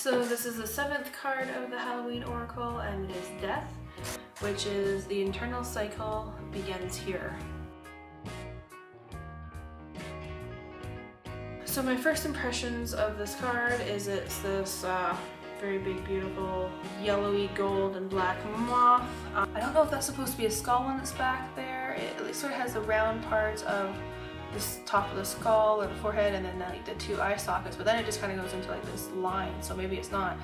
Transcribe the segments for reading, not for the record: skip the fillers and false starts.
So this is the 7th card of the Halloween Oracle, and it is Death, which is the internal cycle begins here. So my first impressions of this card is it's this very big, beautiful, yellowy gold and black moth. I don't know if that's supposed to be a skull on its back there. It sort of has the round parts of this top of the skull or the forehead, and then like the 2 eye sockets, but then it just kind of goes into like this line, so maybe it's not.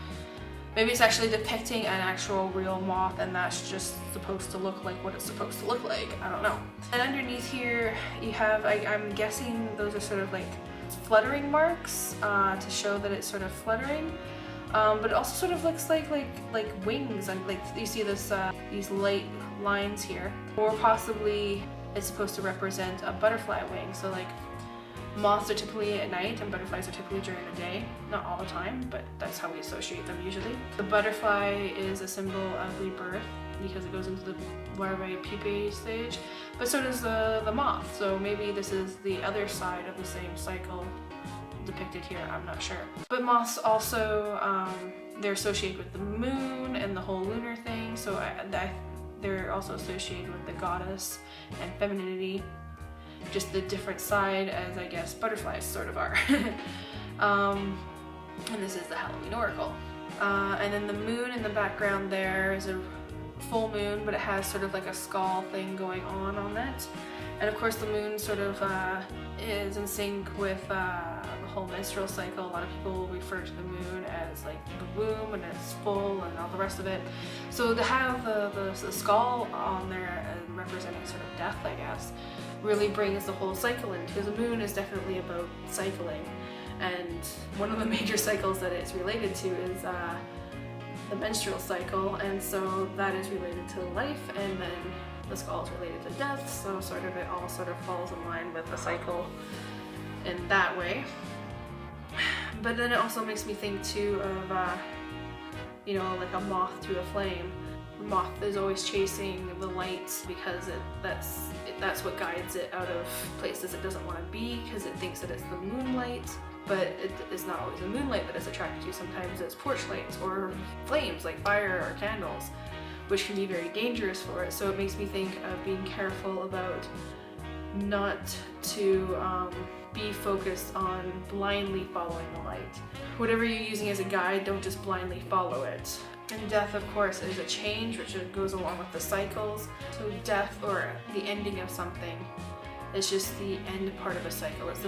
Maybe it's actually depicting an actual real moth and that's just supposed to look like what it's supposed to look like. I don't know. And underneath here you have, I'm guessing those are sort of like fluttering marks to show that it's sort of fluttering. But it also sort of looks like wings, and like you see this these light lines here. Or possibly it's supposed to represent a butterfly wing. So like moths are typically at night and butterflies are typically during the day. Not all the time, but that's how we associate them usually. The butterfly is a symbol of rebirth because it goes into the larvae pupae stage, but so does the moth. So maybe this is the other side of the same cycle depicted here, I'm not sure. But moths also, they're associated with the moon and the whole lunar thing, so they're also associated with the goddess and femininity, just the different side as I guess butterflies sort of are. And this is the Halloween Oracle. And then the moon in the background there is a full moon, but it has sort of like a skull thing going on it. And of course the moon sort of is in sync with the whole menstrual cycle. A lot of people will refer to the moon as like the womb and it's full and all the rest of it. So to have the skull on there representing sort of death, I guess, really brings the whole cycle in, because the moon is definitely about cycling. And one of the major cycles that it's related to is the menstrual cycle, and so that is related to life, and then the skull is related to death, so sort of it all sort of falls in line with the cycle in that way. But then it also makes me think too of you know, like a moth to a flame. The moth is always chasing the light because that's what guides it out of places it doesn't want to be, because it thinks that it's the moonlight. But it is not always the moonlight that it's attracted to. Sometimes it's porch lights or flames like fire or candles, which can be very dangerous for it. So it makes me think of being careful about not to be focused on blindly following the light. Whatever you're using as a guide, don't just blindly follow it. And death, of course, is a change, which goes along with the cycles. So death, or the ending of something, it's just the end part of a cycle. It's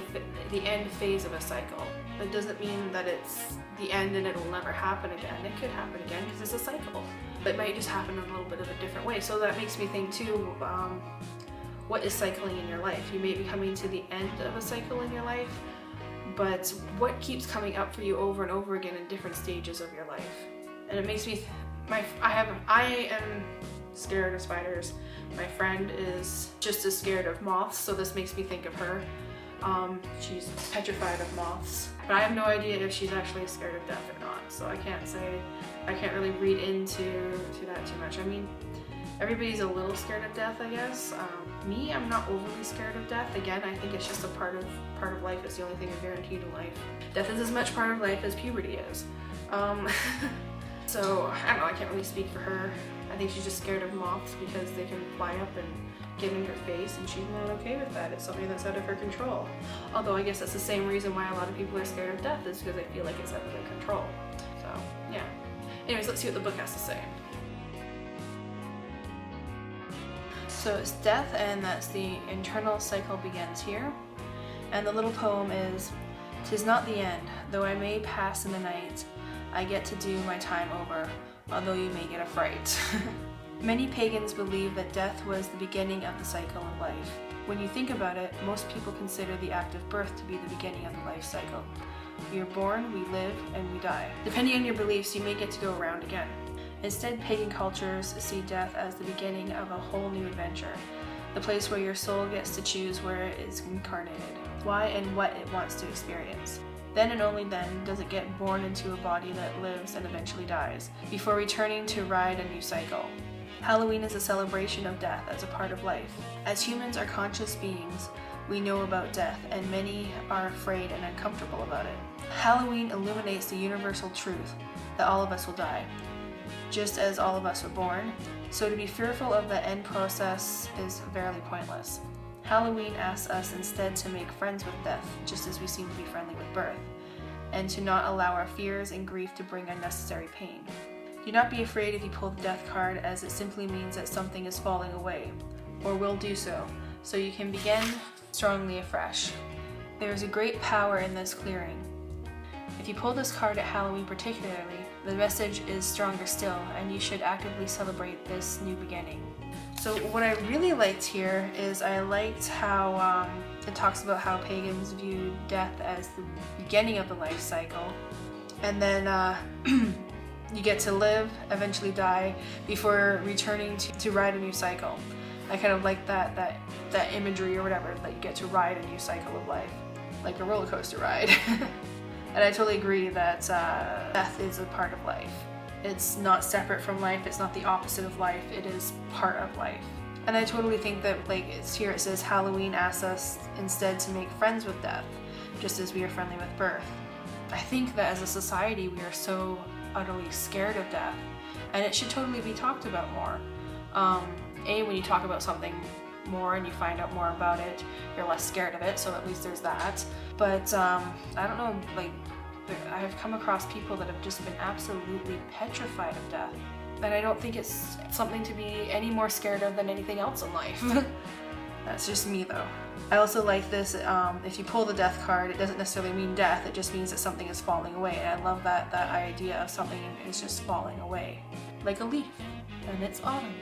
the end phase of a cycle. That doesn't mean that it's the end and it'll never happen again. It could happen again because it's a cycle. It might just happen in a little bit of a different way. So that makes me think too, what is cycling in your life? You may be coming to the end of a cycle in your life, but what keeps coming up for you over and over again in different stages of your life? And it makes me, I am scared of spiders. My friend is just as scared of moths, so this makes me think of her. She's petrified of moths, but I have no idea if she's actually scared of death or not, so I can't really read into that too much. I mean, everybody's a little scared of death, I guess. Me, I'm not overly scared of death. Again, I think it's just a part of life. It's the only thing guaranteed in life. Death is as much part of life as puberty is. So, I don't know, I can't really speak for her. I think she's just scared of moths because they can fly up and get in her face, and she's not okay with that. It's something that's out of her control. Although I guess that's the same reason why a lot of people are scared of death, is because they feel like it's out of their control. So, yeah. Anyways, let's see what the book has to say. So it's death, and that's the internal cycle begins here. And the little poem is, "'Tis not the end, though I may pass in the night. I get to do my time over, although you may get a fright." Many pagans believe that death was the beginning of the cycle of life. When you think about it, most people consider the act of birth to be the beginning of the life cycle. We are born, we live, and we die. Depending on your beliefs, you may get to go around again. Instead, pagan cultures see death as the beginning of a whole new adventure, the place where your soul gets to choose where it is incarnated, why and what it wants to experience. Then and only then does it get born into a body that lives and eventually dies, before returning to ride a new cycle. Halloween is a celebration of death as a part of life. As humans are conscious beings, we know about death, and many are afraid and uncomfortable about it. Halloween illuminates the universal truth that all of us will die, just as all of us were born, so to be fearful of the end process is verily pointless. Halloween asks us instead to make friends with death, just as we seem to be friendly with birth, and to not allow our fears and grief to bring unnecessary pain. Do not be afraid if you pull the death card, as it simply means that something is falling away, or will do so you can begin strongly afresh. There is a great power in this clearing. If you pull this card at Halloween particularly, the message is stronger still, and you should actively celebrate this new beginning. So what I really liked here is I liked how it talks about how pagans viewed death as the beginning of the life cycle, and then you get to live, eventually die, before returning to ride a new cycle. I kind of like that imagery or whatever, that you get to ride a new cycle of life, like a roller coaster ride. And I totally agree that death is a part of life. It's not separate from life, it's not the opposite of life, it is part of life. And I totally think that, like, here it says Halloween asks us instead to make friends with death, just as we are friendly with birth. I think that as a society we are so utterly scared of death, and it should totally be talked about more. When you talk about something more and you find out more about it, you're less scared of it, so at least there's that. But I don't know, like, I have come across people that have just been absolutely petrified of death, and I don't think it's something to be any more scared of than anything else in life. That's just me though. I also like this, if you pull the death card, it doesn't necessarily mean death, it just means that something is falling away, and I love that idea of something is just falling away, like a leaf, and it's autumn.